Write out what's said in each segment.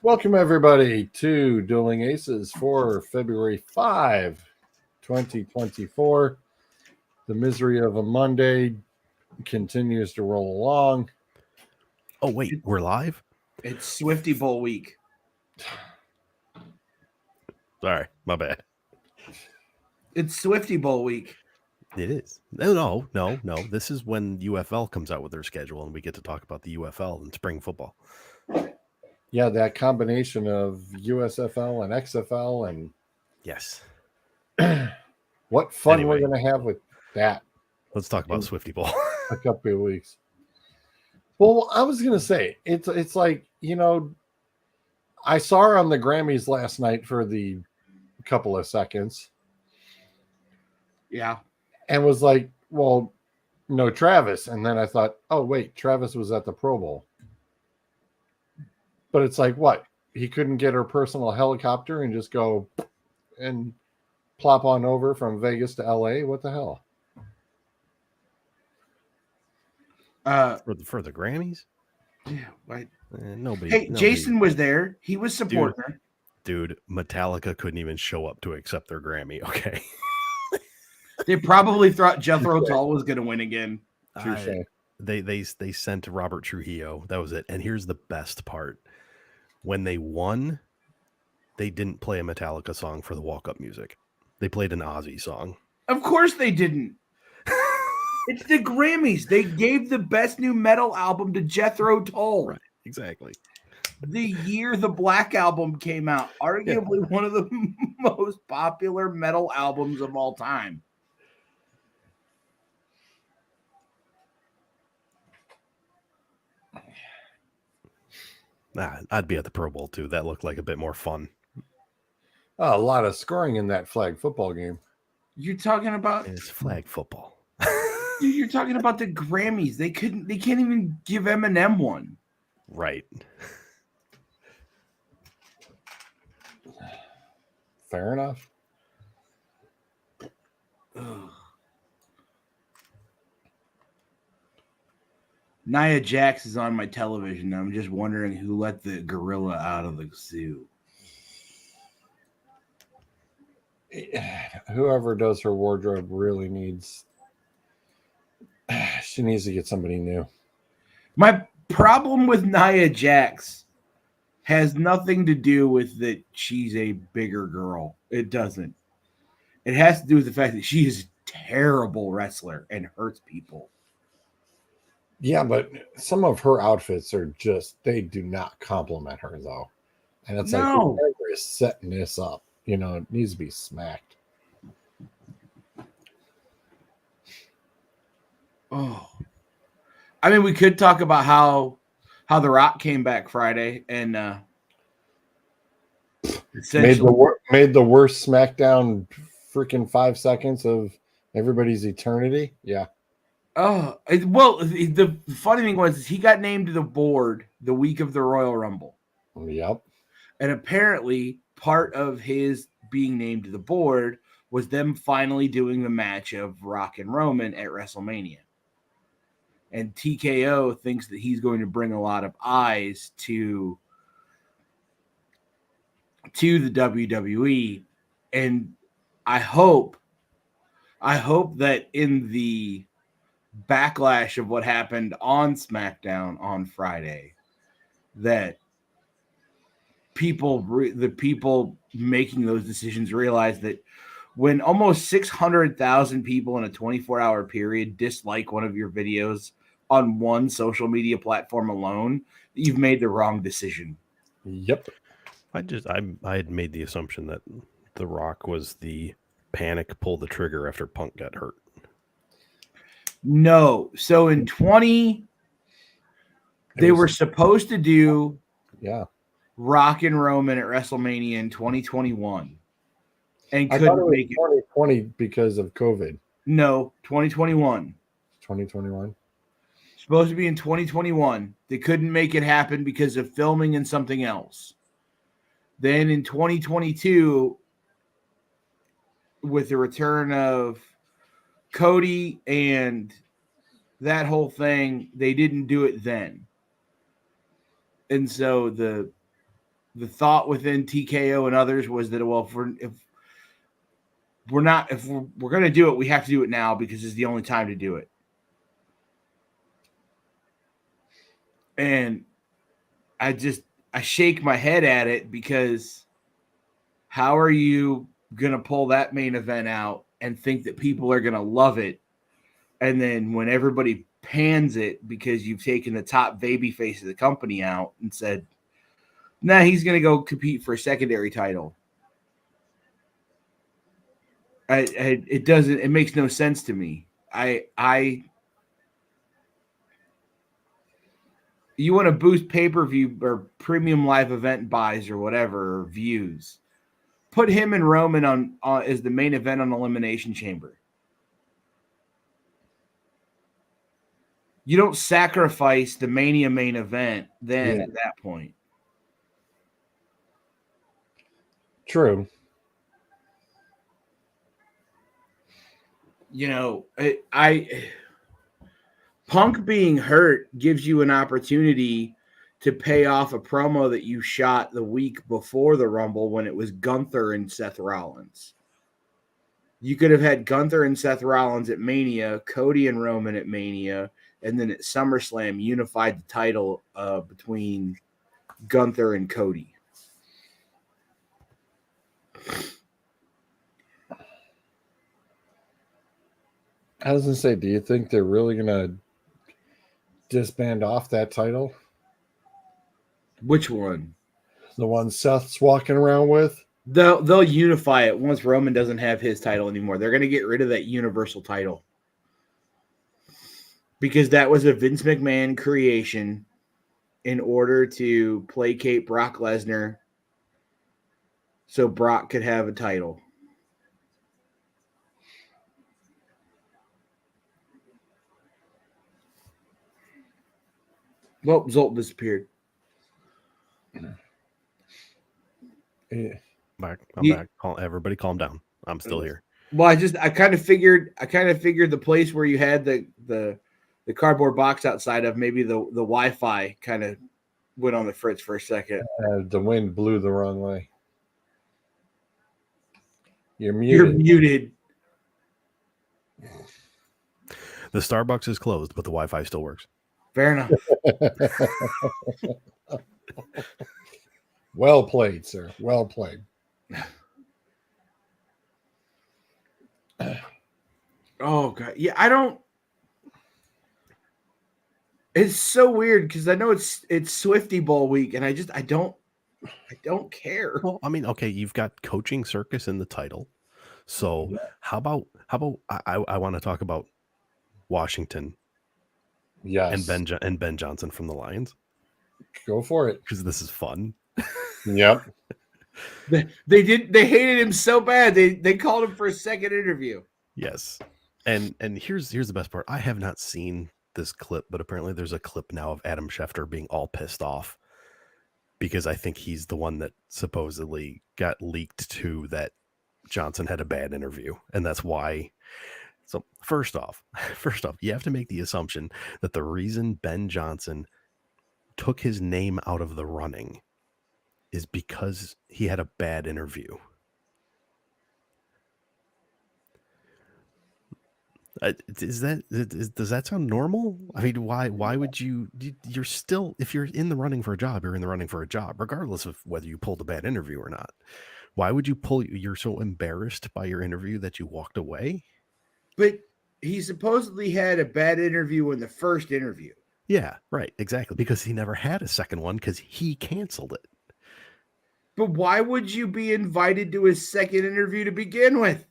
Welcome, everybody, to Dueling Aces for February 5, 2024. The misery of a Monday continues to roll along. Oh, wait, we're live? It's Swifty Bowl week. Sorry, my bad. It's Swifty Bowl week. It is. No. This is when UFL comes out with their schedule, and we get to talk about the UFL and spring football. Yeah, that combination of USFL and XFL, and Yes. what fun Anyway. we're going to have with that Let's talk about Swifty Bowl. a couple of weeks. Well, I was going to say, it's like, I saw her on the Grammys last night for the couple of seconds. Yeah. And was like, well, no Travis. And then I thought, oh, wait, Travis was at the Pro Bowl. But it's like, what? He couldn't get her personal helicopter and just go and plop on over from Vegas to LA? What the hell? For the Grammys? Yeah, right. Nobody. Hey, Jason was there. He was supporting her. Dude, Metallica couldn't even show up to accept their Grammy. Okay. They probably thought Jethro Tull was going to win again. They sent Robert Trujillo. That was it. And here's the best part. When they won, they didn't play a Metallica song for the walk-up music. They played an Ozzy song. Of course they didn't. It's the Grammys. They gave the best new metal album to Jethro Tull. Right, exactly. The year the Black Album came out, arguably one of the most popular metal albums of all time. I'd be at the Pro Bowl too. That looked like a bit more fun. Oh, a lot of scoring in that flag football game. You're talking about it's flag football. You're talking about the Grammys. They can't even give Eminem one. Right. Fair enough. Ugh. Nia Jax is on my television. I'm just wondering who let the gorilla out of the zoo. Whoever does her wardrobe really needs. She needs to get somebody new. My problem with Nia Jax has nothing to do with that she's a bigger girl. It doesn't. It has to do with the fact that she is a terrible wrestler and hurts people. Yeah, but some of her outfits are they do not compliment her, though. And it's like, whoever is setting this up, it needs to be smacked. Oh, I mean, we could talk about how The Rock came back Friday and made the worst SmackDown freaking 5 seconds of everybody's eternity. Yeah. Oh, well, the funny thing was he got named to the board the week of the Royal Rumble. Yep. And apparently part of his being named to the board was them finally doing the match of Rock and Roman at WrestleMania. And TKO thinks that he's going to bring a lot of eyes to the WWE. And I hope that in the backlash of what happened on SmackDown on Friday, that the people making those decisions realize that when almost 600,000 people in a 24-hour period dislike one of your videos on one social media platform alone, you've made the wrong decision. Yep. I had made the assumption that The Rock was the panic pull the trigger after Punk got hurt. No. So in they were supposed to do Rock and Roman at WrestleMania in 2021. And couldn't make it 2020 because of COVID. No, 2021. 2021. Supposed to be in 2021. They couldn't make it happen because of filming and something else. Then in 2022, with the return of Cody and that whole thing, they didn't do it then. And so the thought within TKO and others was that, well, if we're going to do it, we have to do it now because it's the only time to do it. And I shake my head at it, because how are you going to pull that main event out and think that people are going to love it? And then when everybody pans it because you've taken the top baby face of the company out and said, nah, he's going to go compete for a secondary title. It makes no sense to me. You want to boost pay-per-view or premium live event buys or whatever, or views. Put him and Roman on as the main event on Elimination Chamber. You don't sacrifice the Mania main event then at that point. True. You know, Punk being hurt gives you an opportunity to pay off a promo that you shot the week before the Rumble when it was Gunther and Seth Rollins. You could have had Gunther and Seth Rollins at Mania, Cody and Roman at Mania, and then at SummerSlam unified the title between Gunther and Cody. I was going to say, do you think they're really going to disband off that title? Which one? The one Seth's walking around with? They'll unify it once Roman doesn't have his title anymore. They're going to get rid of that Universal title, because that was a Vince McMahon creation in order to placate Brock Lesnar so Brock could have a title. Well, Zolt disappeared. Yeah. I'm back. Everybody calm down. I'm still here. Well, I kind of figured the place where you had the cardboard box outside of, maybe the Wi-Fi kind of went on the fritz for a second. The wind blew the wrong way. You're You're muted. The Starbucks is closed, but the Wi-Fi still works. Fair enough. Well played, sir. Well played. Oh God, yeah. It's so weird because I know it's Swifty Bowl week, and I don't care. Well, I mean, okay, you've got coaching Circus in the title, so how about I want to talk about Washington, yes, and Ben Johnson from the Lions. Go for it, because this is fun. Yep. They hated him so bad they called him for a second interview. Yes. And here's the best part. I have not seen this clip, but apparently there's a clip now of Adam Schefter being all pissed off because I think he's the one that supposedly got leaked to that Johnson had a bad interview, and that's why. So first off, you have to make the assumption that the reason Ben Johnson took his name out of the running is because he had a bad interview. Does that sound normal? I mean, why would you're still, if you're in the running for a job, you're in the running for a job, regardless of whether you pulled a bad interview or not. Why would you're so embarrassed by your interview that you walked away? But he supposedly had a bad interview in the first interview. Yeah, right. Exactly. Because he never had a second one because he canceled it. But why would you be invited to his second interview to begin with?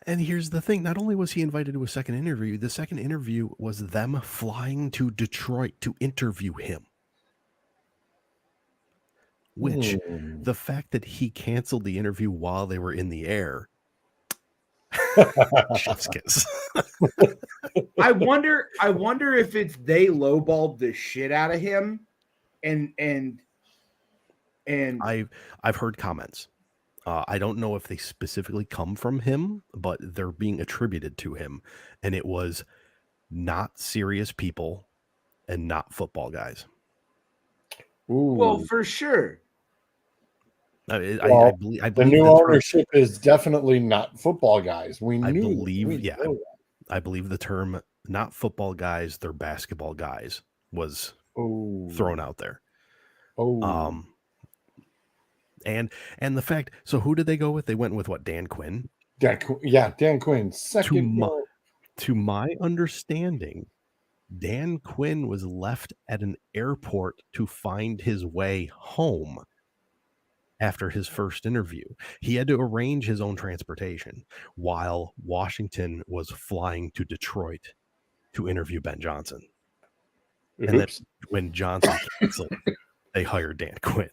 And here's the thing. Not only was he invited to a second interview, the second interview was them flying to Detroit to interview him. Which, the fact that he canceled the interview while they were in the air, chef's kiss. I wonder if it's they lowballed the shit out of him, and I've heard comments. I don't know if they specifically come from him, but they're being attributed to him, and it was not serious people and not football guys. Ooh. Well, for sure. I Well, believe the new the term, ownership is definitely not football guys. We I knew. believe, we yeah, know I believe the term not football guys, they're basketball guys was that. thrown out there. Oh, And the fact, so who did they go with? They went with what, Dan Quinn? Dan Quinn, second. To my understanding, Dan Quinn was left at an airport to find his way home after his first interview. He had to arrange his own transportation while Washington was flying to Detroit to interview Ben Johnson. And then Oops. when Johnson canceled, they hired Dan Quinn.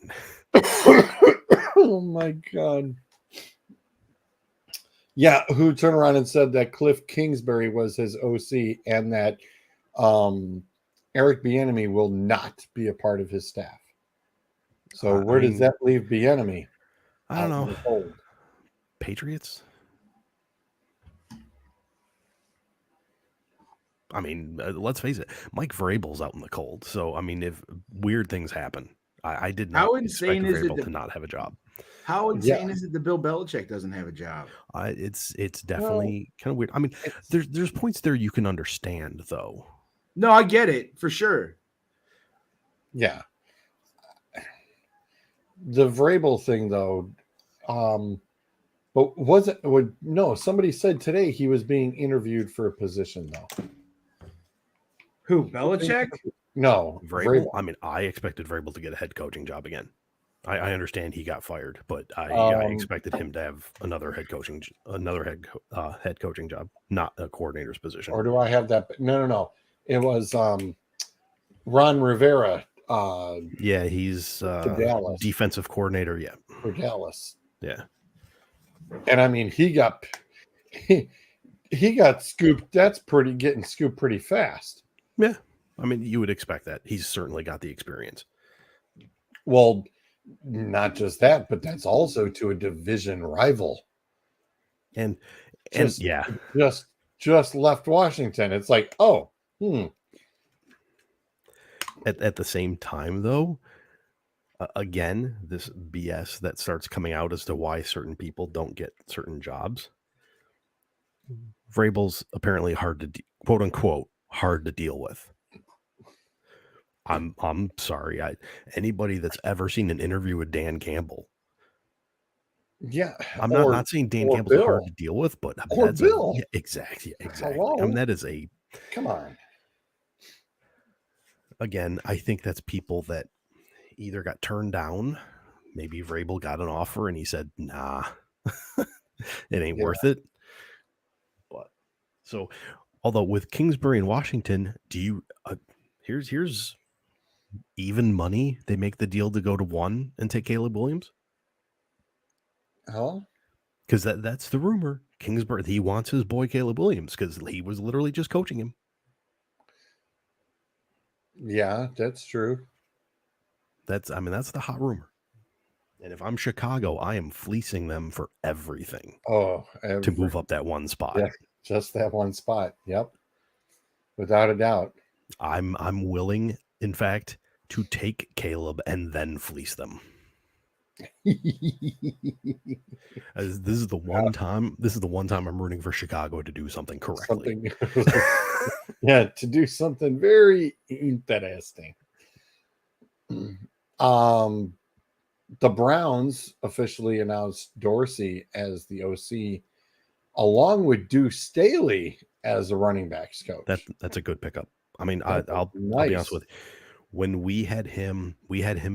Oh my God. Yeah, who turned around and said that Cliff Kingsbury was his OC and that Eric Bieniemy will not be a part of his staff. So where does that leave Bieniemy? I don't Out in know. the cold? Patriots? I mean, let's face it, Mike Vrabel's out in the cold. So, I mean, if weird things happen, I did not How expect insane is it Vrabel to not have a job. How insane is it that Bill Belichick doesn't have a job? It's definitely kind of weird. I mean, there's points there you can understand, though. No, I get it for sure. Yeah. The Vrabel thing, though, but no, somebody said today he was being interviewed for a position, though. Who, Belichick? No, Vrabel. I mean, I expected Vrabel to get a head coaching job again. I understand he got fired, but I expected him to have another head coaching job, not a coordinator's position. Or do I have that? No. It was Ron Rivera. Yeah, he's defensive coordinator. Yeah, for Dallas. Yeah, and I mean he got scooped. That's getting scooped pretty fast. Yeah, I mean you would expect that. He's certainly got the experience. Well, not just that, but that's also to a division rival. And yeah, just left Washington. It's like, At the same time, though, again, this BS that starts coming out as to why certain people don't get certain jobs. Vrabel's apparently quote unquote hard to deal with. I'm sorry. Anybody that's ever seen an interview with Dan Campbell. Yeah. I'm not saying Dan Campbell's hard to deal with, but Bill. Exactly. Hello? I mean, that is come on. Again, I think that's people that either got turned down. Maybe Vrabel got an offer and he said, nah, it ain't worth it. But so, although with Kingsbury and Washington, do you, here's even money. They make the deal to go to one and take Caleb Williams. Oh, because that's the rumor. Kingsbury, he wants his boy Caleb Williams because he was literally just coaching him. Yeah, that's true. That's the hot rumor. And if I'm Chicago, I am fleecing them for everything. To move up that one spot. Yeah, just that one spot. Yep. Without a doubt. I'm willing, in fact, to take Caleb and then fleece them. This is the one time I'm rooting for Chicago to do something correctly. Yeah, to do something very interesting. The Browns officially announced Dorsey as the OC, along with Deuce Staley as the running backs coach. That's a good pickup. I mean, I'll be honest with you. When we had him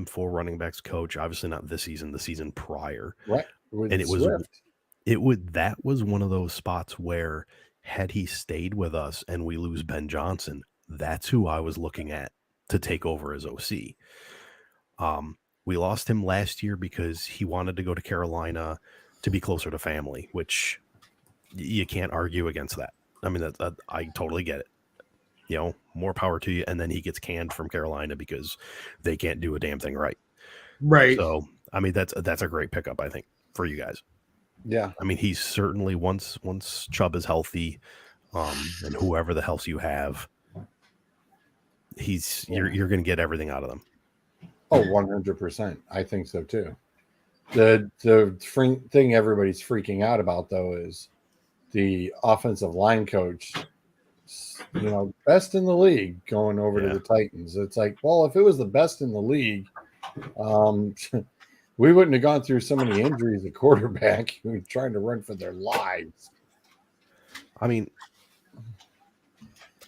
for running backs coach. Obviously, not this season, the season prior, right? And that was one of those spots where, had he stayed with us and we lose Ben Johnson, that's who I was looking at to take over as OC. We lost him last year because he wanted to go to Carolina to be closer to family, which you can't argue against that. I mean, I totally get it. You know, more power to you. And then he gets canned from Carolina because they can't do a damn thing right. Right. So, I mean, that's a great pickup, I think, for you guys. Yeah. I mean, he's certainly once Chubb is healthy, and whoever the else you have, you're going to get everything out of them. Oh, 100%. I think so too. The thing everybody's freaking out about though is the offensive line coach, best in the league going over to Yeah. the Titans. It's like, well, if it was the best in the league, we wouldn't have gone through so many injuries at quarterback who were trying to run for their lives. I mean,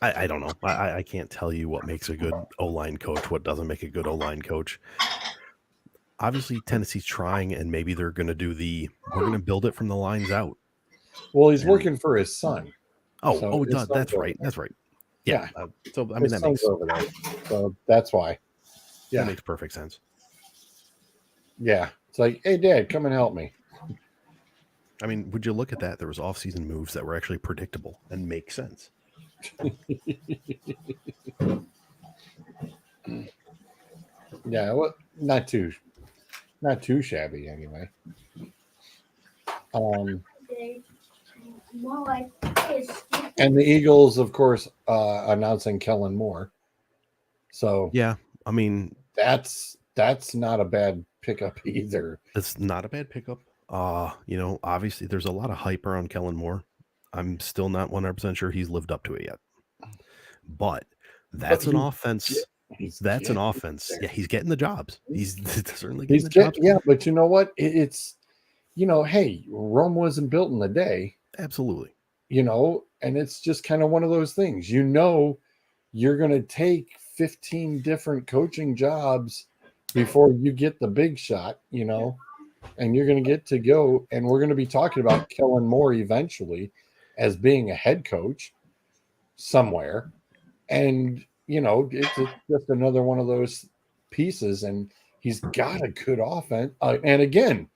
I don't know. I can't tell you what makes a good O-line coach, what doesn't make a good O-line coach. Obviously, Tennessee's trying, and maybe they're going to do we're going to build it from the lines out. Well, he's working for his son. That's right. That's right. Yeah. So, I mean, that makes over there. So that's why. Yeah. That makes perfect sense. Yeah. It's like, hey, Dad, come and help me. I mean, would you look at that? There was off-season moves that were actually predictable and make sense. Yeah, well, not too shabby anyway. And the Eagles, of course, announcing Kellen Moore. So yeah, I mean, that's not a bad pickup either. It's not a bad pickup. Obviously there's a lot of hype around Kellen Moore. I'm still not 100% sure he's lived up to it yet. But that's an offense. That's an offense. Yeah, he's getting the jobs. He's certainly getting the jobs. Yeah, but you know what? It's hey, Rome wasn't built in a day. Absolutely. And it's just kind of one of those things. You're going to take 15 different coaching jobs before you get the big shot, and you're going to get to go. And we're going to be talking about Kellen Moore eventually as being a head coach somewhere. And, it's just another one of those pieces. And he's got a good offense. And again,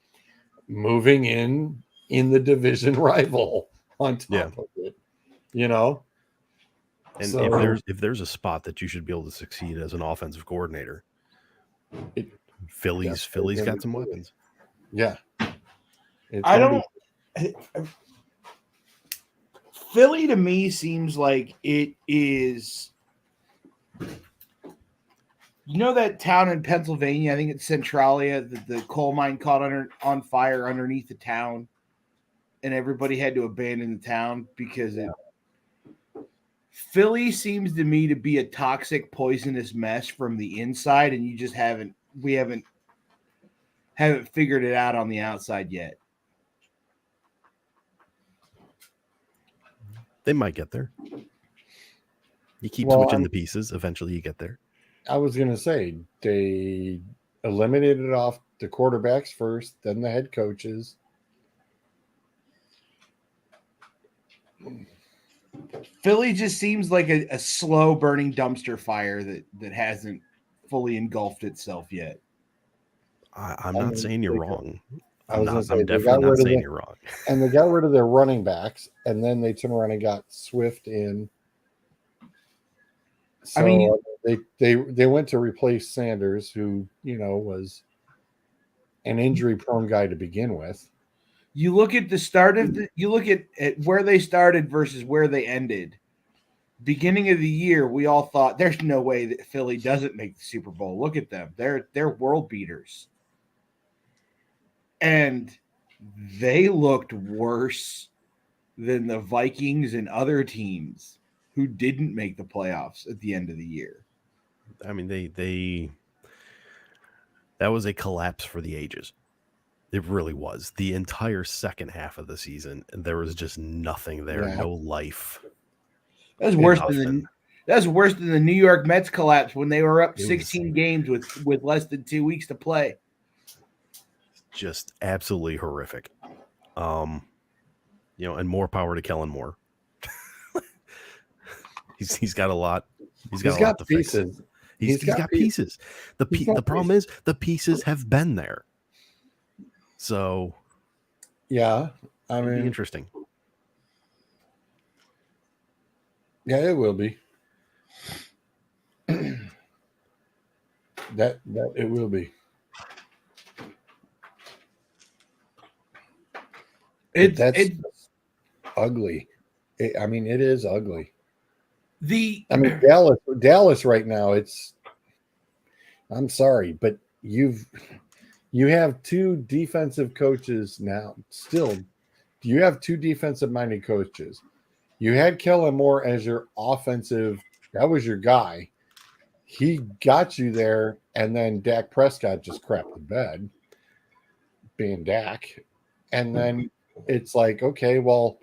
moving in the division rival on top of it, And so, if there's a spot that you should be able to succeed as an offensive coordinator, Philly's got some weapons. Yeah. Philly to me seems like it is. That town in Pennsylvania, I think it's Centralia, the coal mine caught on fire underneath the town, and everybody had to abandon the town because Philly seems to me to be a toxic, poisonous mess from the inside, and you just we haven't figured it out on the outside yet. They might get there. You keep switching the pieces, eventually you get there. I was going to say, they eliminated off the quarterbacks first, then the head coaches. Philly just seems like a slow burning dumpster fire that hasn't fully engulfed itself yet. I'm not saying you're wrong. I'm definitely not saying you're wrong. And they got rid of their running backs, and then they turned around and got Swift in. So they went to replace Sanders, who was an injury-prone guy to begin with. You look at the start of you look at where they started versus where they ended. Beginning of the year, we all thought there's no way that Philly doesn't make the Super Bowl. Look at them. They're world beaters. And they looked worse than the Vikings and other teams who didn't make the playoffs at the end of the year. I mean, that was a collapse for the ages. It really was. The entire second half of the season, there was just nothing there, no life. That's worse than the New York Mets collapse when they were up 16 games with less than 2 weeks to play. Just absolutely horrific. And more power to Kellen Moore. he's got a lot. He's got a lot to pieces. Fix. He's got pieces. The problem is the pieces have been there. So, yeah, I mean, it'll be interesting. Yeah, it will be. that it will be. It's ugly. It is ugly. Dallas right now. I'm sorry, but You have two defensive coaches now. Still, you have two defensive-minded coaches. You had Kellen Moore as your offensive. That was your guy. He got you there, and then Dak Prescott just crapped the bed, being Dak. And then it's like, okay, well,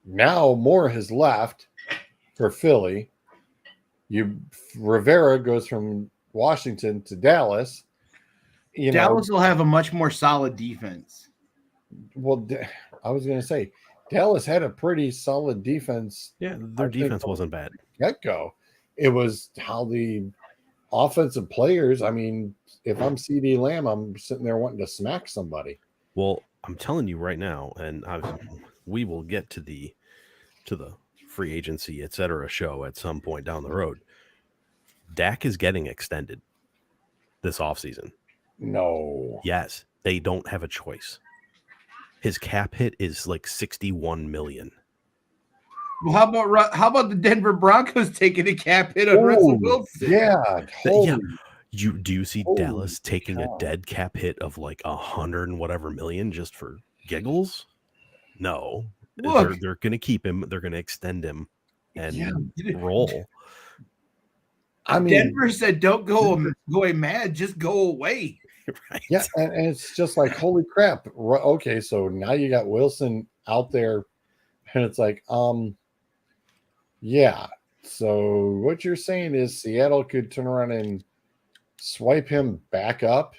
now Moore has left for Philly. Rivera goes from Washington to Dallas. Dallas will have a much more solid defense. Well, I was going to say Dallas had a pretty solid defense. Yeah, their defense wasn't bad. Get-go. It was how the offensive players. I mean, if I'm CD Lamb, I'm sitting there wanting to smack somebody. Well, I'm telling you right now, and we will get to the free agency, etc. show at some point down the road. Dak is getting extended this offseason. No. Yes, they don't have a choice. His cap hit is like $61 million. Well, how about the Denver Broncos taking a cap hit on Russell Wilson? Yeah, Do you see Dallas taking a dead cap hit of like 100 and whatever million just for giggles? No. Look, they're going to keep him. They're going to extend him and roll. I mean, Denver said, "Don't go away mad, just go away." Right. Yeah, and it's just like, holy crap. Okay, so now you got Wilson out there, and it's like, yeah. So what you're saying is Seattle could turn around and swipe him back up?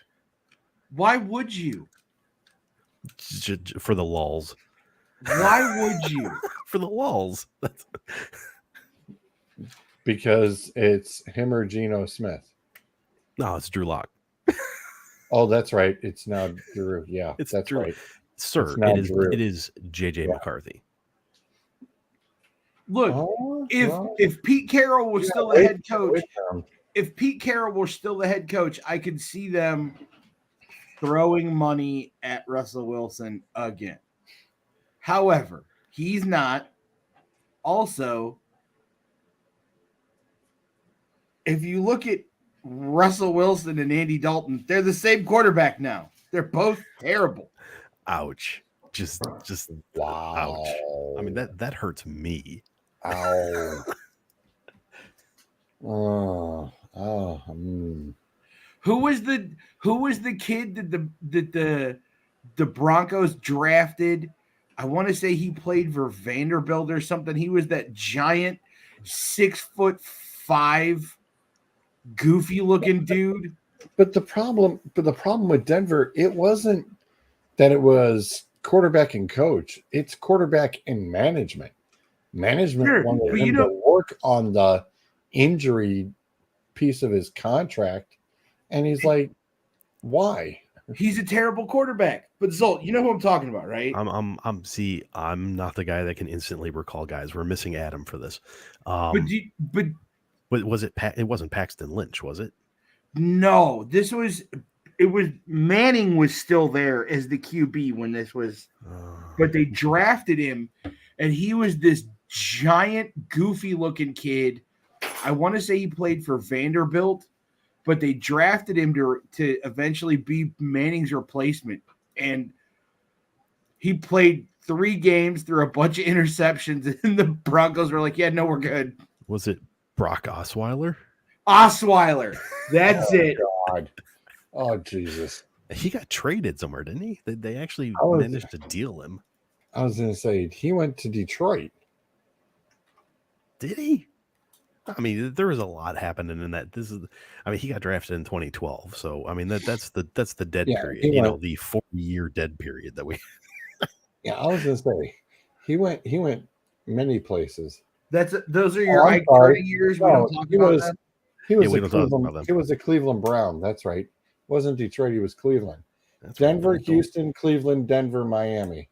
Why would you? For the lulls. Why would you? For the lulls. Because it's him or Geno Smith. No, it's Drew Lock. Oh, that's right. It's now Drew. Yeah, that's Drew. Right. Sir, it is JJ McCarthy. Look, if Pete Carroll was still the head coach, if Pete Carroll were still the head coach, I could see them throwing money at Russell Wilson again. However, he's not. Also, if you look at Russell Wilson and Andy Dalton, they're the same quarterback now. They're both terrible. Ouch. Just wow. Ouch. I mean, that hurts me. Ow. Who was the kid that the Broncos drafted? I want to say he played for Vanderbilt or something. He was that giant 6'5" goofy looking dude. But the problem with Denver, it wasn't that it was quarterback and coach. It's quarterback and management. Management wanted him to work on the injury piece of his contract, and he's like, why? He's a terrible quarterback. But Zolt, you know who I'm talking about, right? I'm not the guy that can instantly recall guys. We're missing Adam for this. But was it? It wasn't Paxton Lynch, was it? No, it was Manning was still there as the QB when this was, but they drafted him, and he was this giant, goofy looking kid. I want to say he played for Vanderbilt, but they drafted him to eventually be Manning's replacement, and he played 3 games, threw a bunch of interceptions, and the Broncos were like, "Yeah, no, we're good." Was it Brock Osweiler? Osweiler, that's it. God. Oh, Jesus. He got traded somewhere, didn't he? They actually managed to deal him. I was going to say, he went to Detroit. Did he? I mean, there was a lot happening in that. He got drafted in 2012. So, I mean, that's the dead period. The 4-year dead period that we. Yeah, I was going to say, he went many places. Those are your iconic years. We don't talk about them. He was a Cleveland Brown. That's right. Wasn't Detroit. He was Cleveland. Denver, Houston, Cleveland, Denver, Miami.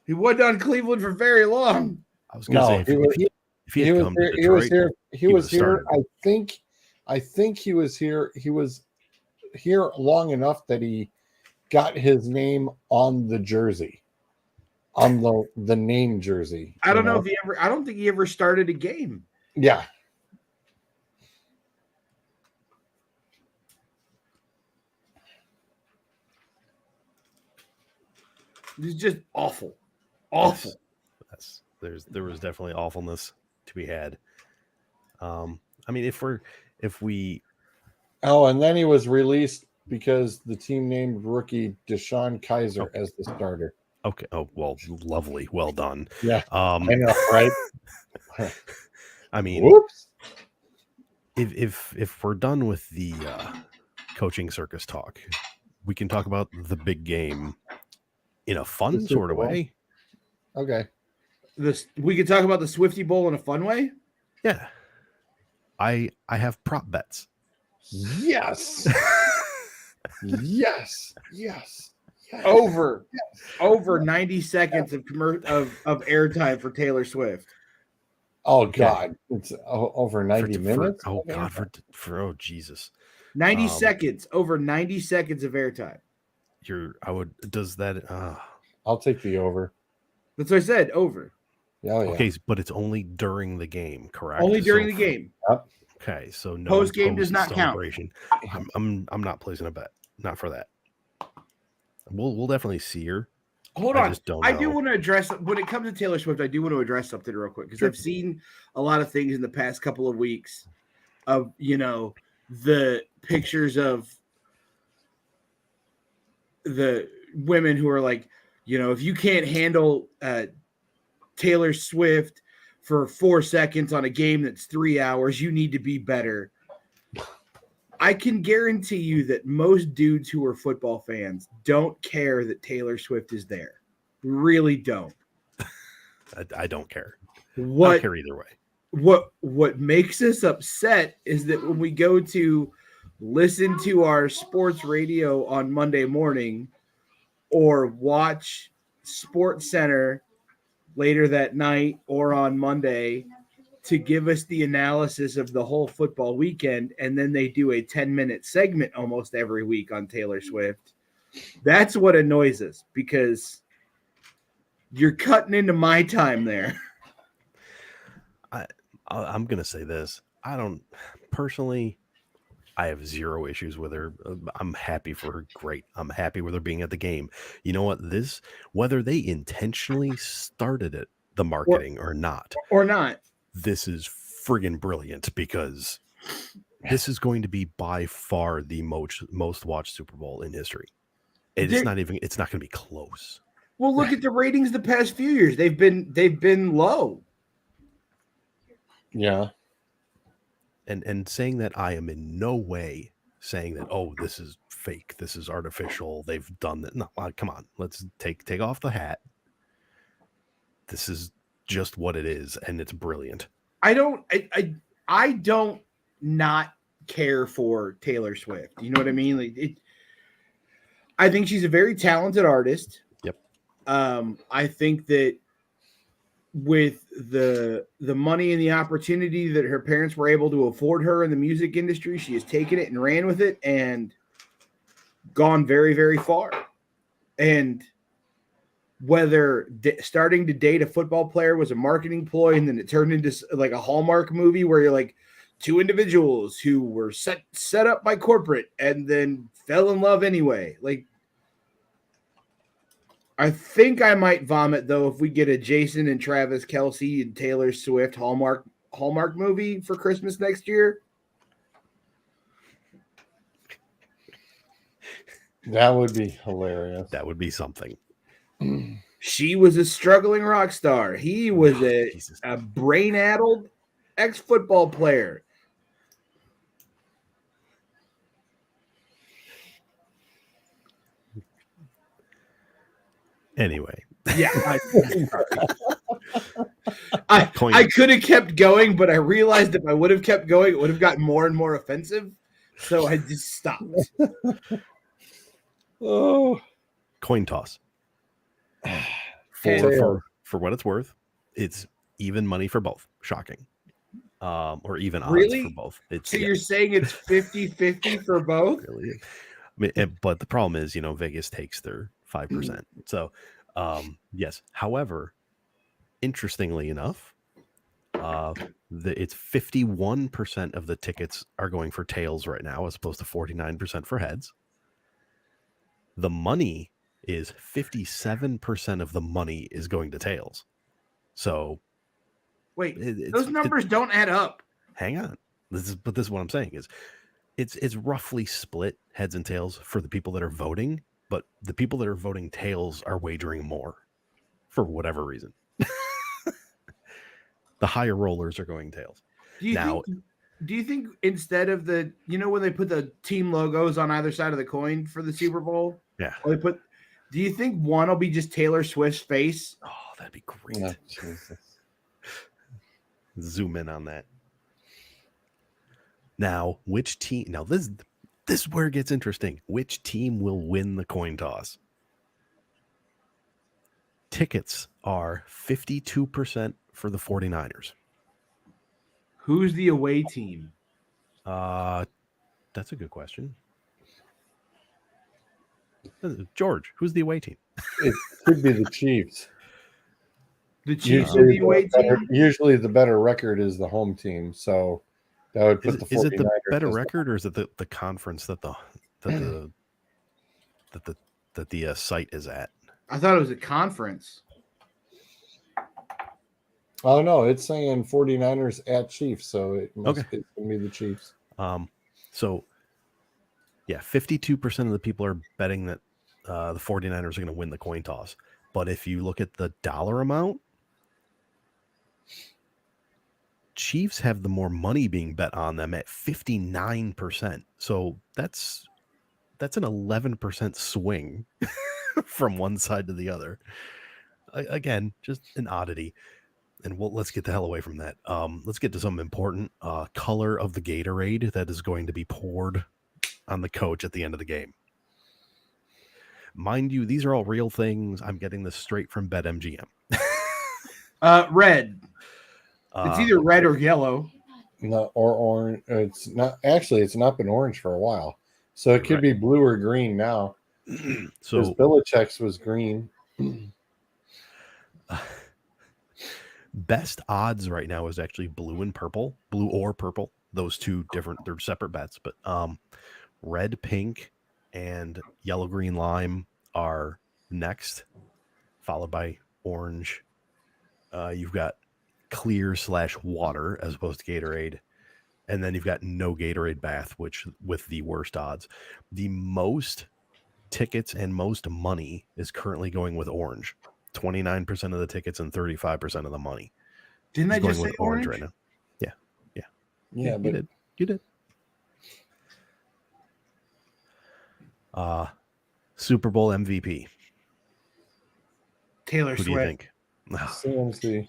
He wasn't on Cleveland for very long. I was going to say, if he had come to Detroit, he was here. I think he was here. He was here long enough that he got his name on the jersey, on the name jersey. I don't know if he ever. I don't think he ever started a game. Yeah. It's just awful. Awful. There was definitely awfulness to be had. I mean, if we Oh, and then he was released because the team named rookie Deshaun Kaiser as the starter. Okay. Oh, well, lovely. Well done. Yeah, I know, right? I mean, Whoops. If we're done with the coaching circus talk, we can talk about the big game in a fun The sort of Super Bowl? way. Okay. We could talk about the Swifty Bowl in a fun way. Yeah. I have prop bets. Yes. Yes. Over 90 seconds of airtime for Taylor Swift. Oh God, it's over 90 minutes. Oh Jesus. 90 seconds, over 90 seconds of airtime. I'll take the over. That's what I said, over. Oh, yeah. Okay, but it's only during the game, correct? Only during the game. Yep. Okay, so no Post game does not count. I'm not placing a bet. Not for that. We'll definitely see her. Hold on. I do want to address, when it comes to Taylor Swift, I do want to address something real quick because I've seen a lot of things in the past couple of weeks of, the pictures of the women who are like, if you can't handle Taylor Swift for 4 seconds on a game that's 3 hours, you need to be better. I can guarantee you that most dudes who are football fans don't care that Taylor Swift is there. Really don't. I don't care. I don't care either way. What makes us upset is that when we go to listen to our sports radio on Monday morning or watch Sports Center later that night or on Monday to give us the analysis of the whole football weekend, and then they do a 10-minute segment almost every week on Taylor Swift. That's what annoys us, because you're cutting into my time there. I'm going to say this. I have zero issues with her. I'm happy for her. Great. I'm happy with her being at the game. You know what? Whether they intentionally started it, the marketing or not, this is friggin' brilliant, because this is going to be by far the most watched Super Bowl in history. It's not going to be close. Well, look at the ratings the past few years. They've been low. Yeah. And saying that, I am in no way saying that, oh, this is fake, this is artificial, they've done that. No, come on, let's take off the hat. This is just what it is, and it's brilliant. I don't not care for Taylor Swift. You know what I mean? I think she's a very talented artist. Yep. I think that with the money and the opportunity that her parents were able to afford her in the music industry, she has taken it and ran with it and gone very, very far. And whether starting to date a football player was a marketing ploy, and then it turned into like a Hallmark movie where you're like two individuals who were set up by corporate and then fell in love anyway. Like, I think I might vomit, though, if we get a Jason and Travis Kelce and Taylor Swift Hallmark movie for Christmas next year. That would be hilarious. That would be something. She was a struggling rock star. He was a brain-addled ex-football player. Anyway. Yeah. I could have kept going, but I realized if I would have kept going, it would have gotten more and more offensive. So I just stopped. Oh. Coin toss. For what it's worth, it's even money for both. Shocking. Or even odds for both. So you're saying it's 50-50 for both? Really? I mean, but the problem is, Vegas takes their 5%. So, yes. However, interestingly enough, it's 51% of the tickets are going for tails right now, as opposed to 49% for heads. The money is 57% of the money is going to tails. So wait, those numbers don't add up. Hang on. This is what I'm saying is it's roughly split heads and tails for the people that are voting, but the people that are voting tails are wagering more for whatever reason. The higher rollers are going tails. Do you think instead of the, when they put the team logos on either side of the coin for the Super Bowl? Yeah. Do you think one will be just Taylor Swift's face? Oh, that'd be great. Oh, Jesus. Zoom in on that. Now, which team? Now, this is where it gets interesting. Which team will win the coin toss? Tickets are 52% for the 49ers. Who's the away team? That's a good question. George, who's the away team? It could be the Chiefs. The Chiefs are the away team? Usually the better record is the home team, so that would put the 49ers. Is it the better record, or is it the conference that the site is at? I thought it was a conference. Oh no, it's saying 49ers at Chiefs, so it's going to be the Chiefs. So yeah, 52% of the people are betting that the 49ers are going to win the coin toss. But if you look at the dollar amount, Chiefs have the more money being bet on them at 59%. So that's an 11% swing from one side to the other. Again, just an oddity. And let's get the hell away from that. Let's get to something important. Color of the Gatorade that is going to be poured on the coach at the end of the game. Mind you, these are all real things. I'm getting this straight from BetMGM. Red. It's either red or yellow. No, or orange. It's not. Actually, it's not been orange for a while. So it could be blue or green now. So Belichick's was green. Best odds right now is actually blue or purple. Those two different, they're separate bets, but red, pink, and yellow, green, lime are next, followed by orange. You've got clear/water as opposed to Gatorade, and then you've got no Gatorade bath, which with the worst odds. The most tickets and most money is currently going with orange. 29% of the tickets and 35% of the money. Didn't I just say orange right now? Yeah. But you did. Super Bowl MVP. Taylor Swift. Who do you think? CMC.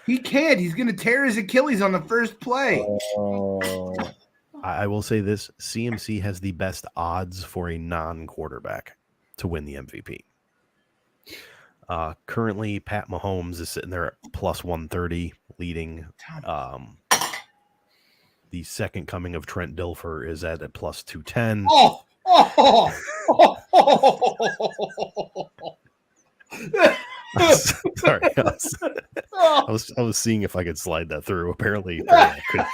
He can't. He's going to tear his Achilles on the first play. I will say this. CMC has the best odds for a non-quarterback to win the MVP. Currently, Pat Mahomes is sitting there at plus 130, leading. The second coming of Trent Dilfer is at a plus 210. Sorry, I was seeing if I could slide that through. Apparently I couldn't.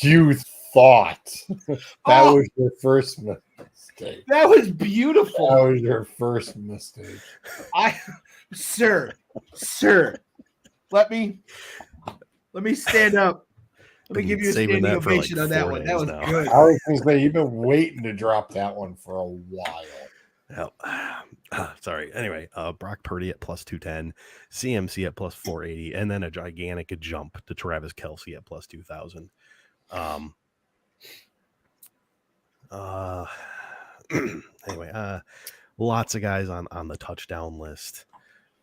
You thought that was your first mistake. That was beautiful. That was your first mistake. Sir, let me stand up. Let me give you a standing ovation on that one. That was good. Alex, you've been waiting to drop that one for a while. Sorry. Anyway, Brock Purdy at plus 210, CMC at plus 480, and then a gigantic jump to Travis Kelce at plus 2,000. Anyway, lots of guys on the touchdown list.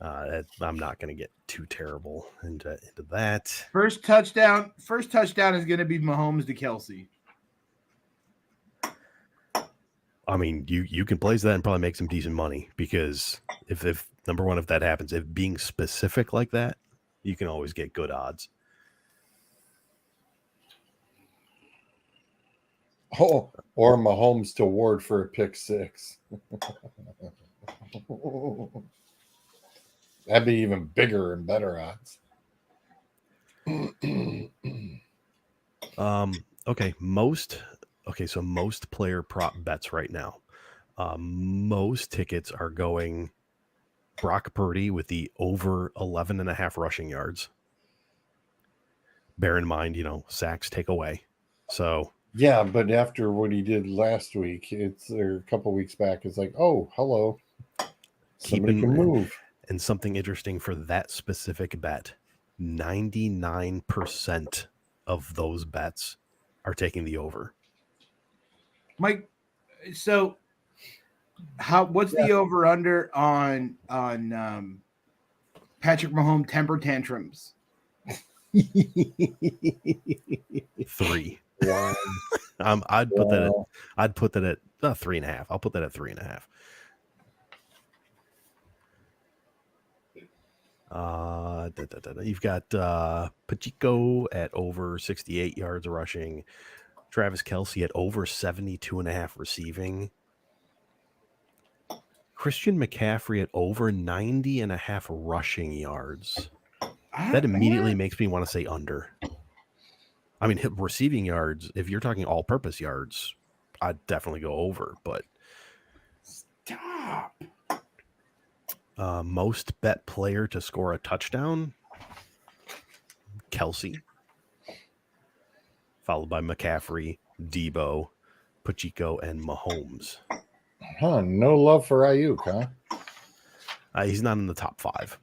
I'm not going to get too terrible into that. First touchdown is going to be Mahomes to Kelce. I mean, you can place that and probably make some decent money, because if number one, if that happens, if being specific like that, you can always get good odds. Oh, or Mahomes to Ward for a pick six. That'd be even bigger and better odds. Okay, most Okay, so most player prop bets right now. Most tickets are going Brock Purdy with the over 11.5 rushing yards. Bear in mind, sacks take away. So Yeah, but after what he did last week, or a couple weeks back, it's like, oh, hello. Somebody can move. And something interesting for that specific bet, 99% of those bets are taking the over. Mike, so what's the over under on Patrick Mahomes temper tantrums? 3. Wow. I'd put that at 3.5. I'll put that at 3.5. You've got Pacheco at over 68 yards rushing, Travis Kelce at over 72.5 receiving, Christian McCaffrey at over 90.5 rushing yards. That immediately makes me want to say under. I mean, receiving yards, if you're talking all-purpose yards, I'd definitely go over, but stop. Most bet player to score a touchdown, Kelce, followed by McCaffrey, Debo, Pacheco, and Mahomes. Huh? No love for Ayuk, huh? He's not in the top 5.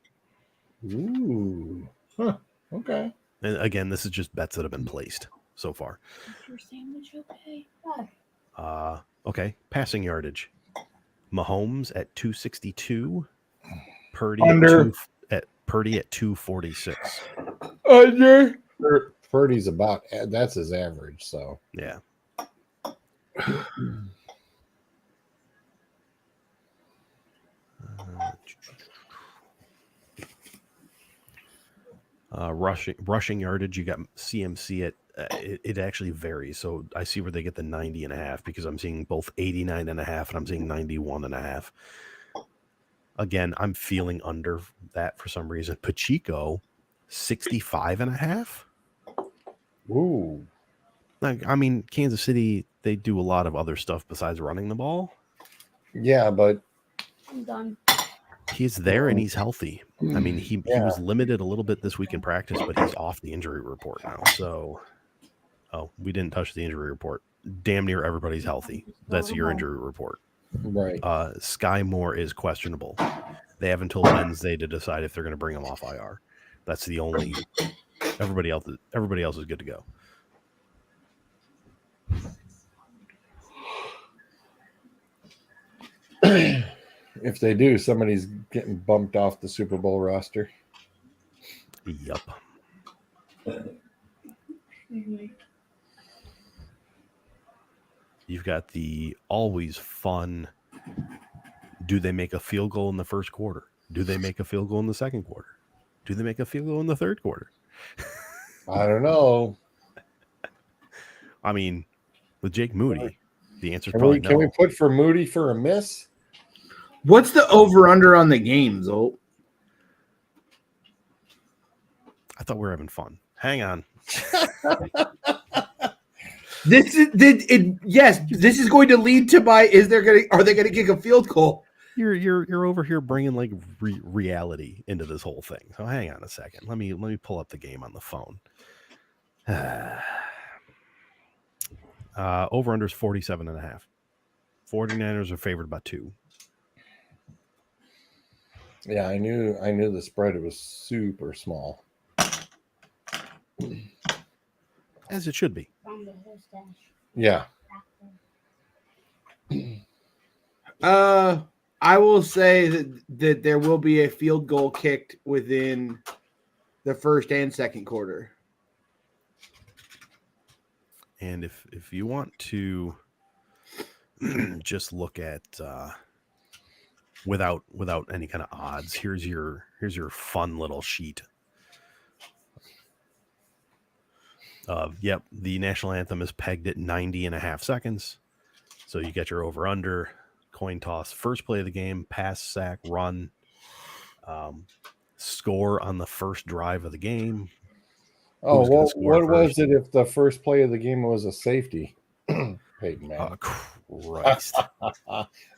Ooh. Huh. Okay. And again, this is just bets that have been placed so far. Is your sandwich okay? Okay. Passing yardage. Mahomes at 262. Purdy at 246. Under. Purdy's that's his average, so. Yeah. Rushing yardage, you got CMC at it actually varies. So I see where they get the 90.5 because I'm seeing both 89.5 and I'm seeing 91.5. Again, I'm feeling under that for some reason. Pacheco, 65.5. Ooh. I mean, Kansas City, they do a lot of other stuff besides running the ball. Yeah, but I'm done. He's there and he's healthy. I mean, he was limited a little bit this week in practice, but he's off the injury report now. So, we didn't touch the injury report. Damn near everybody's healthy. That's your injury report. Right. Sky Moore is questionable. They have until Wednesday to decide if they're going to bring him off IR. That's the only. Everybody else is good to go. If they do, somebody's getting bumped off the Super Bowl roster. Yep. You've got the always fun. Do they make a field goal in the first quarter? Do they make a field goal in the second quarter? Do they make a field goal in the third quarter? I don't know. I mean, with Jake Moody, the answer is probably no. Can we put for Moody for a miss? What's the over-under on the game, Zolt? I thought we were having fun. Hang on. This is going to lead to are they going to kick a field goal? You're over here bringing like reality into this whole thing. So hang on a second. Let me pull up the game on the phone. Over under is 47.5. 49ers are favored by 2. Yeah, I knew the spread was super small. As it should be. Yeah. I will say that there will be a field goal kicked within the first and second quarter. And if you want to just look at without any kind of odds, here's your fun little sheet. The national anthem is pegged at 90.5 seconds. So you get your over under, coin toss, first play of the game, pass, sack, run, score on the first drive of the game. Oh, well, what was it if the first play of the game was a safety? Peyton Manning. Oh, Christ.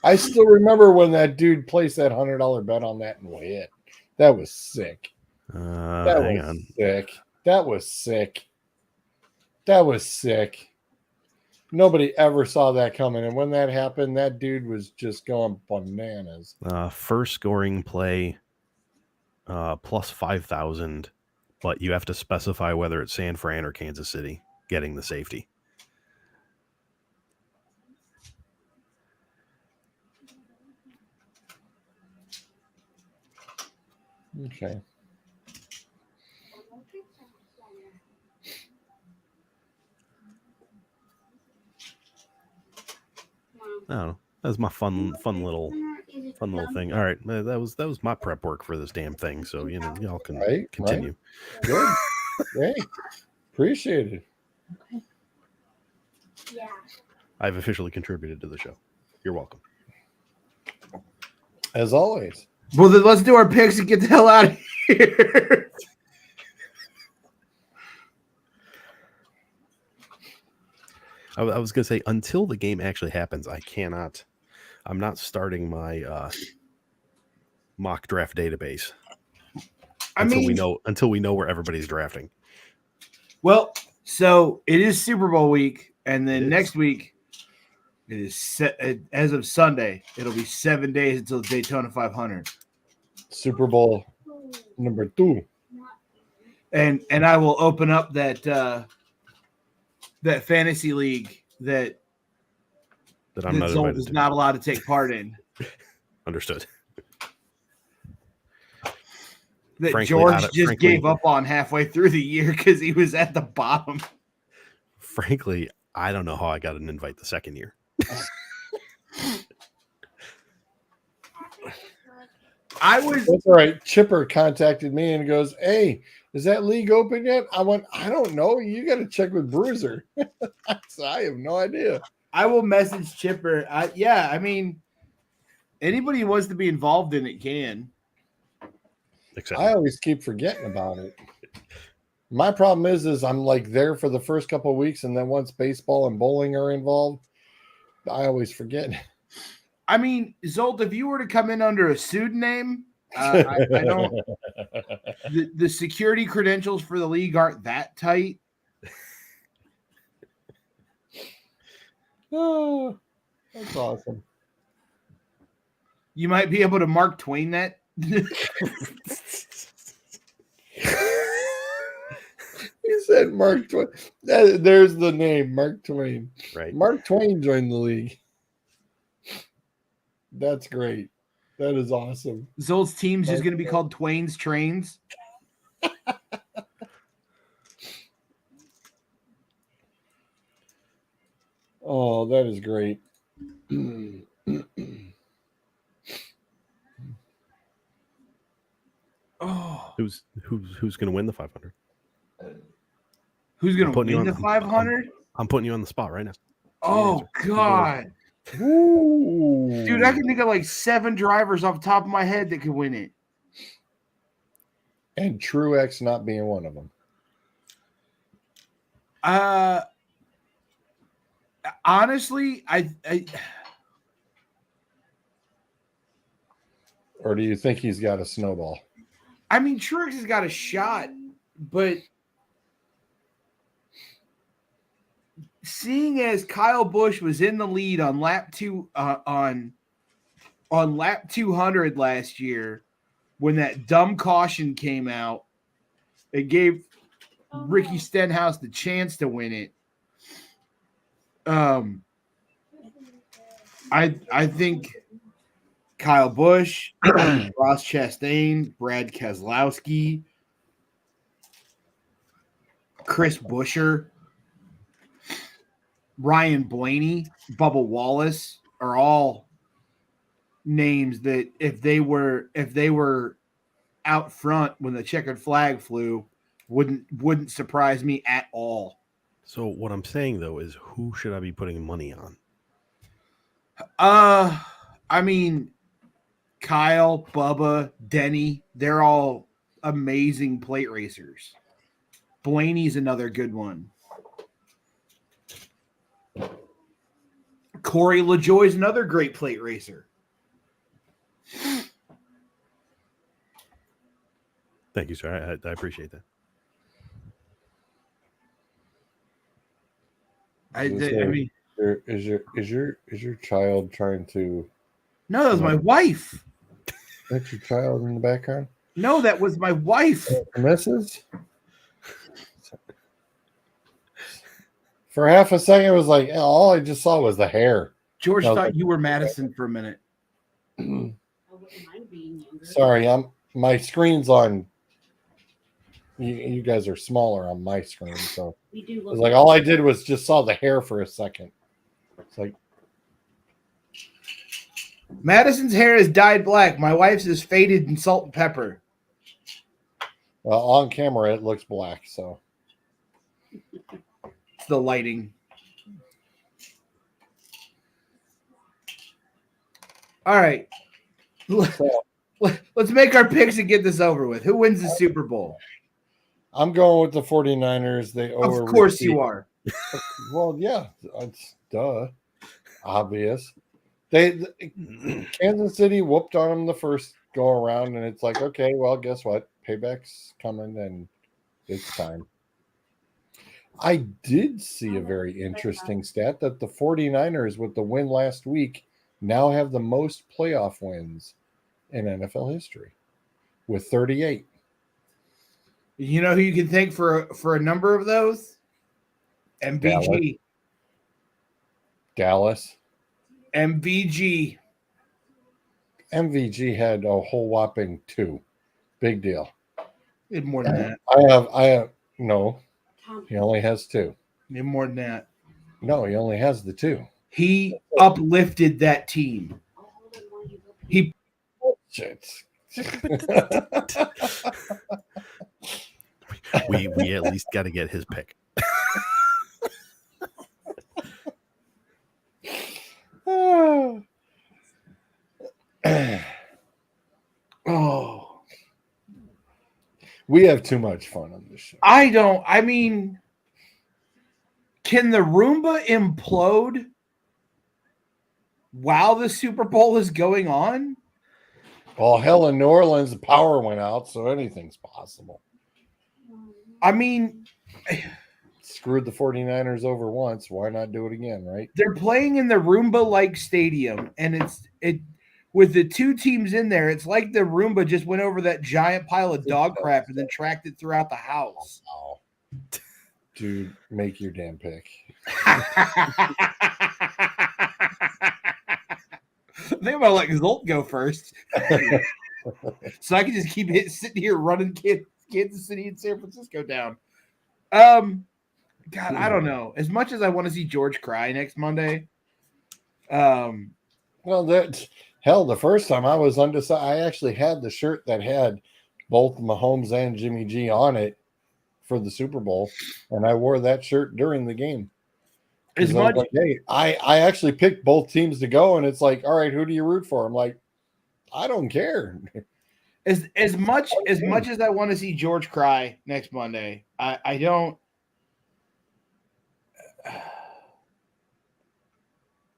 I still remember when that dude placed that $100 bet on that and hit. That was sick. That Hang was on. sick. That was sick. That was sick. Nobody ever saw that coming. And when that happened, that dude was just going bananas. First scoring play, plus 5,000, but you have to specify whether it's San Fran or Kansas City getting the safety. Okay. I don't know. That was my fun little thing. All right, that was my prep work for this damn thing. So y'all can continue. Good. Hey, appreciate it. Okay. Yeah. I've officially contributed to the show. You're welcome. As always. Well, then let's do our picks and get the hell out of here. I was going to say, until the game actually happens, I'm not starting my mock draft database until we know where everybody's drafting. Well, so it is Super Bowl week, and then next week it is set, as of Sunday. It'll be 7 days until the Daytona 500. Super Bowl number 2. And I will open up that fantasy league that I'm not Zolt invited is to. not allowed to take part in. Understood. That Frankly, George just gave up on halfway through the year because he was at the bottom. Frankly, I don't know how I got an invite the second year. That's all right. Chipper contacted me and goes, "Hey, is that league open yet?" I went, "I don't know. You got to check with Bruiser." So I have no idea. I will message Chipper. I mean, anybody who wants to be involved in it can. Except I always keep forgetting about it. My problem is I'm like there for the first couple of weeks, and then once baseball and bowling are involved, I always forget. I mean, Zolt, if you were to come in under a pseudonym, I don't. The security credentials for the league aren't that tight. Oh, that's awesome. You might be able to Mark Twain that. He said Mark Twain. There's the name, Mark Twain. right. Mark Twain joined the league. That's great. That is awesome. Zolt's team's just going to be called Twain's Trains. Oh, that is great. Oh, Who's going to win the 500? who's going to putting you win on the 500? I'm putting you on the spot right now. Oh, God. Ooh. Dude, I can think of like 7 drivers off the top of my head that could win it. And Truex not being one of them. Honestly, I Or do you think he's got a snowball? I mean, Truex has got a shot, but seeing as Kyle Busch was in the lead on lap 2 on lap 200 last year, when that dumb caution came out, it gave Ricky Stenhouse the chance to win it. I think Kyle Busch, Ross Chastain, Brad Keselowski, Chris Buescher, Ryan Blaney, Bubba Wallace are all names that if they were out front when the checkered flag flew, wouldn't surprise me at all. So what I'm saying though is, who should I be putting money on? I mean, Kyle, Bubba, Denny, they're all amazing plate racers. Blaney's another good one. Corey LaJoy is another great plate racer. Thank you, sir. I appreciate that. I mean, is your child trying to? no, that was my wife. That's your child in the background. No, that was my wife. Mrs. For half a second, it was like all I just saw was the hair. George No, thought but- you were Madison for a minute. Sorry, my screen's on. You guys are smaller on my screen, so We do it's look like all I did was just saw the hair for a second. It's like Madison's hair is dyed black. My wife's is faded in salt and pepper. well, on camera it looks black, so It's the lighting. All right. Let's make our picks and get this over with. Who wins the Super Bowl? I'm going with the 49ers. They Of course you are. Well, yeah, it's obvious. Kansas City whooped on them the first go around, and it's like, okay, well, guess what? Payback's coming, and it's time. I did see a very interesting stat that the 49ers, with the win last week, now have the most playoff wins in NFL history with 38. You know who you can thank for a number of those? MVG. Dallas. MVG. MVG had a whole whopping 2. Big deal. Did more than that. I have no. He only has 2. Did more than that. No, he only has the 2. He uplifted that team. He Shit. we at least got to get his pick. oh, We have too much fun on this show. I mean, can the Roomba implode while the Super Bowl is going on? Well, hell, in New Orleans, the power went out, so anything's possible. I mean, Screwed the 49ers over once. Why not do it again, right? they're playing in the Roomba-like stadium, and it with the 2 teams in there, it's like the Roomba just went over that giant pile of dog crap and then tracked it throughout the house. Oh. Dude, make your damn pick. I think I'm gonna let Zolt go first, so I can just keep sitting here running Kansas City and San Francisco down. God, I don't know. As much as I want to see George cry next Monday, Well, the first time I was undecided, I actually had the shirt that had both Mahomes and Jimmy G on it for the Super Bowl, and I wore that shirt during the game. as much Like, hey, I actually picked both teams to go, and it's like, all right, who do you root for? I'm like, I don't care. as much as I want to see George cry next Monday, I don't.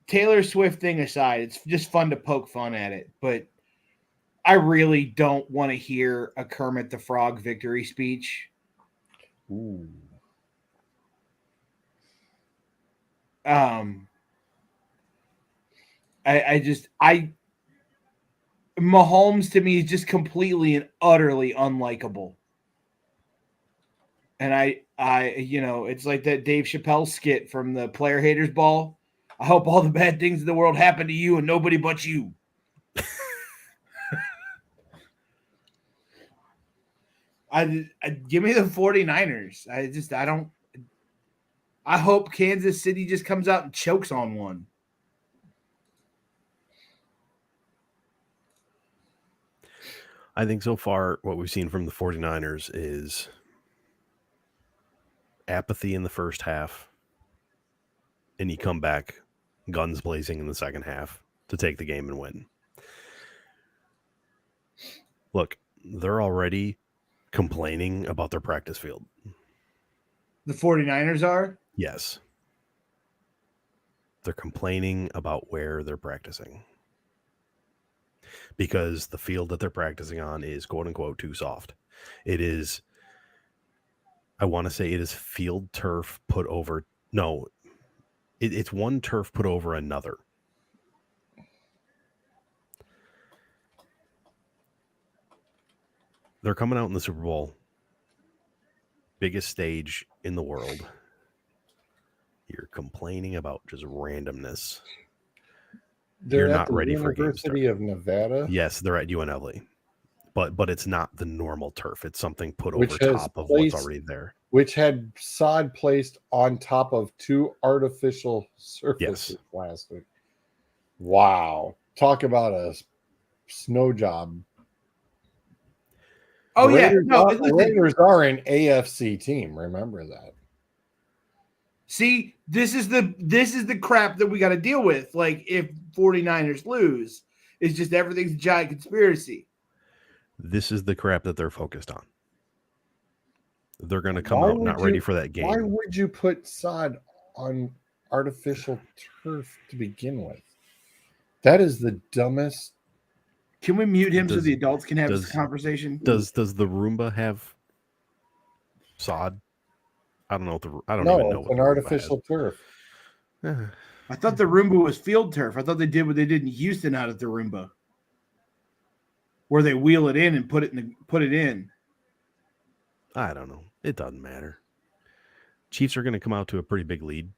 Taylor Swift thing aside, it's just fun to poke fun at it, but I really don't want to hear a Kermit the Frog victory speech. Ooh. Mahomes to me is just completely and utterly unlikable. And I it's like that Dave Chappelle skit from the Player Haters Ball. I hope all the bad things in the world happen to you and nobody but you. I give me the 49ers. I hope Kansas City just comes out and chokes on one. I think so far what we've seen from the 49ers is apathy in the first half, and you come back guns blazing in the second half to take the game and win. Look, they're already complaining about their practice field. The 49ers are? Yes. They're complaining about where they're practicing because the field that they're practicing on is quote unquote too soft. It is, I want to say it is field turf put over. No, it's one turf put over another. They're coming out in the Super Bowl, biggest stage in the world. You're complaining about just randomness. They're You're at not the ready for game start. University of Nevada, Yes, they're at UNLV, but it's not the normal turf. It's something put Which over has top of what's placed- already there. which had sod placed on top of 2 artificial surfaces last week. Wow. Talk about a snow job. Oh The yeah, Raiders no. are, the Listen, Raiders are an AFC team. Remember that. see, this is the crap that we got to deal with. Like if 49ers lose, it's just everything's a giant conspiracy. This is the crap that they're focused on. They're going to come Why out would not you- ready for that game. Why would you put sod on artificial turf to begin with? That is the dumbest. Can we mute him so Does- the adults can have this does- conversation? Does the Roomba have sod? I don't know. I don't No, even know it's what an the Roomba artificial turf. has. I thought the Roomba was field turf. I thought they did what they did in Houston out at the Roomba, where they wheel it in and put it in. I don't know. It doesn't matter. Chiefs are going to come out to a pretty big lead.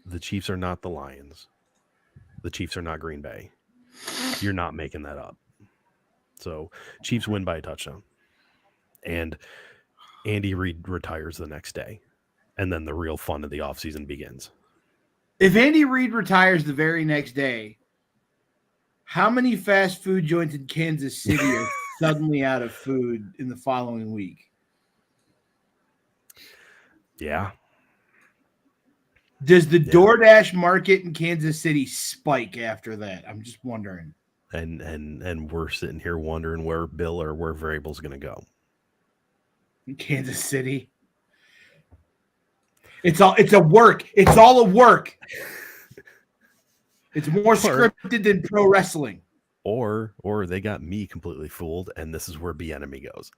The Chiefs are not the Lions. The Chiefs are not Green Bay. You're not making that up. So Chiefs win by a touchdown. And Andy Reid retires the next day. And then the real fun of the offseason begins. If Andy Reid retires the very next day, how many fast food joints in Kansas City are suddenly out of food in the following week? Yeah. Does the Yeah. DoorDash market in Kansas City spike after that? I'm just wondering. And we're sitting here wondering where Bill or where Variable's going to go. In Kansas City. It's all a work. It's more scripted than pro wrestling. Or they got me completely fooled, and this is where B-Enemy goes.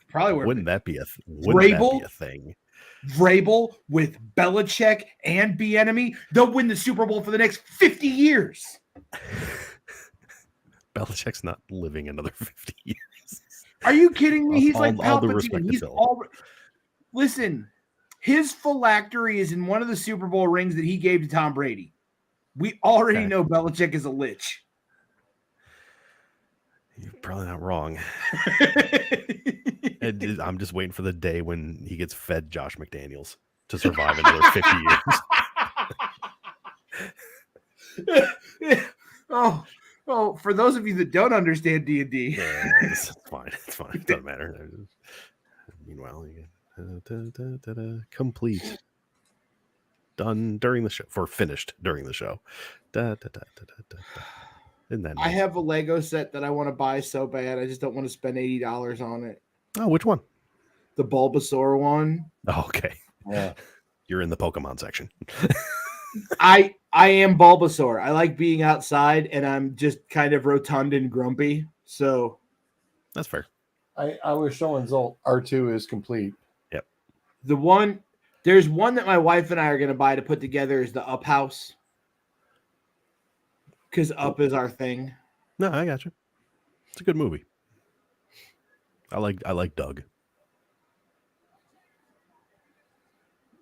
Probably where Wouldn't that be a thing? Vrabel with Belichick and B-Enemy, they'll win the Super Bowl for the next 50 years. Belichick's not living another 50 years. Are you kidding me? He's All- like all the Palpatine. respect to He's Phil. all. Listen, his phylactery is in one of the Super Bowl rings that he gave to Tom Brady. We already Okay. know Belichick is a lich. You're probably not wrong. I'm just waiting for the day when he gets fed Josh McDaniels to survive another 50 years. Oh, for those of you that don't understand D&D, Yeah, it's fine. It's fine. It doesn't matter. Meanwhile, you get complete. Done during the show. Finished during the show. Isn't that I nice? have a Lego set that I want to buy so bad. I just don't want to spend $80 on it. Oh, which one? The Bulbasaur one. Oh, okay. Yeah. You're in the Pokemon section. I am Bulbasaur. I like being outside, and I'm just kind of rotund and grumpy. So That's fair. I was showing Zolt. R2 is complete. there's one that my wife and I are going to buy to put together is the Up House. Because Up is our thing. No, I got you. It's a good movie. I like Doug.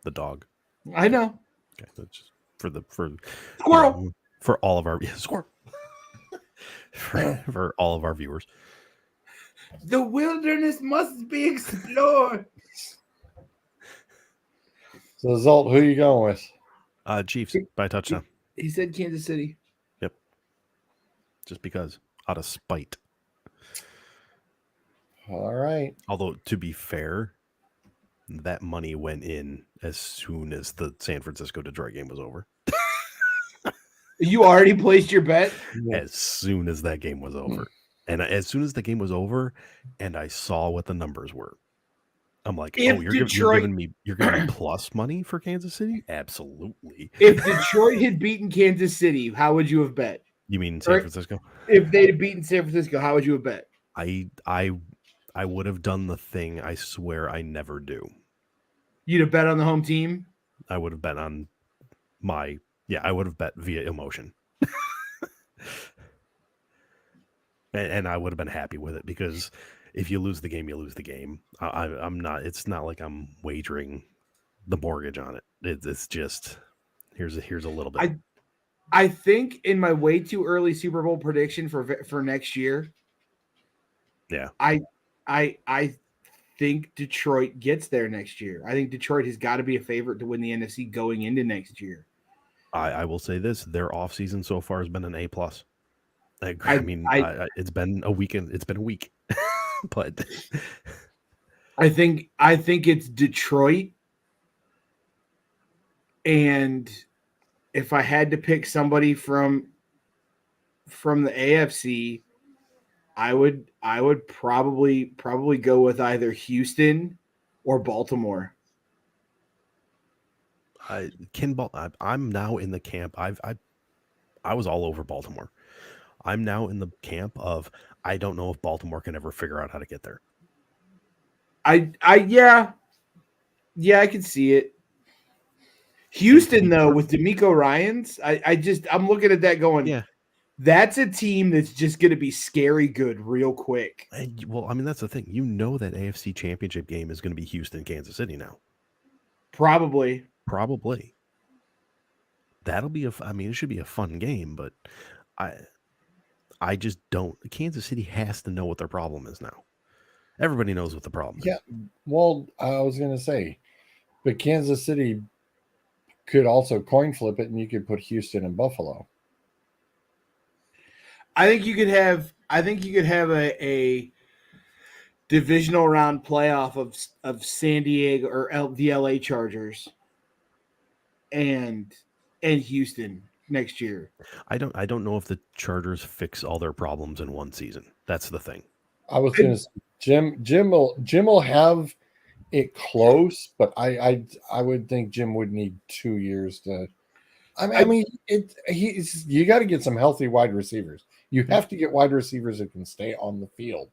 The dog. I know. Okay, that's just for Squirrel. for all of our squirrel. for all of our viewers. The wilderness must be explored. So Zolt, who you going with? Chiefs by touchdown. He said Kansas City. Just because, out of spite. All right. Although, to be fair, that money went in as soon as the San Francisco-Detroit game was over. You already placed your bet? As soon as that game was over. And as soon as the game was over and I saw what the numbers were, I'm like, If oh, you're Detroit- giving me plus money for Kansas City? Absolutely. If Detroit had beaten Kansas City, how would you have bet? You mean San Or- Francisco? If they'd have beaten San Francisco, how would you have bet? I would have done the thing I swear I never do. You'd have bet on the home team? I would have bet on I would have bet via emotion. and I would have been happy with it because if you lose the game, you lose the game. I'm not. It's not like I'm wagering the mortgage on it. It's just here's a little bit. I think in my way too early Super Bowl prediction for next year. Yeah. I think Detroit gets there next year. I think Detroit has got to be a favorite to win the NFC going into next year. I will say this: their offseason so far has been an A+. It's been a weekend. It's been a week, but I think it's Detroit, and if I had to pick somebody from the AFC, I would probably go with either Houston or Baltimore. I'm now in the camp. I was all over Baltimore. I'm now in the camp of I don't know if Baltimore can ever figure out how to get there. Yeah, I can see it. Houston though with D'Amico Ryans, I'm looking at that going, yeah, that's a team that's just going to be scary good real quick. And, well, I mean that's the thing. You know that AFC Championship game is going to be Houston, Kansas City now. Probably. That'll be it should be a fun game, but I just don't. Kansas City has to know what their problem is now. Everybody knows what the problem is. Yeah. Well, I was going to say, but Kansas City could also coin flip it, and you could put Houston and Buffalo. I think you could have a divisional round playoff of San Diego or the LA Chargers and Houston next year. I don't know if the Chargers fix all their problems in one season. That's the thing. I was going to say, Jim will have it close, but I would think Jim would need 2 years to. You got to get some healthy wide receivers. You have to get wide receivers that can stay on the field.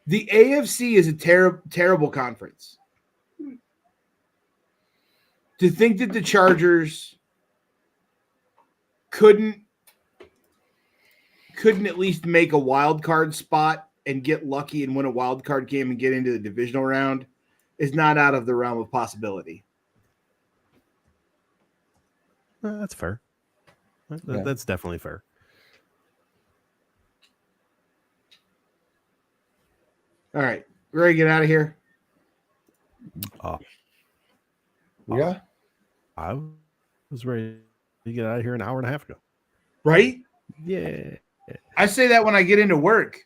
The AFC is a terrible conference. To think that the Chargers couldn't at least make a wild card spot and get lucky and win a wild card game and get into the divisional round is not out of the realm of possibility. That's fair. That's definitely fair. All right. Ready to get out of here? Yeah. I was ready to get out of here an hour and a half ago. Right? Yeah. I say that when I get into work.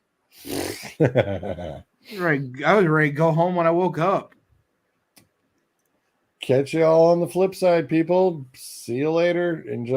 Right. I was ready to go home when I woke up. Catch you all on the flip side, people. See you later. Enjoy.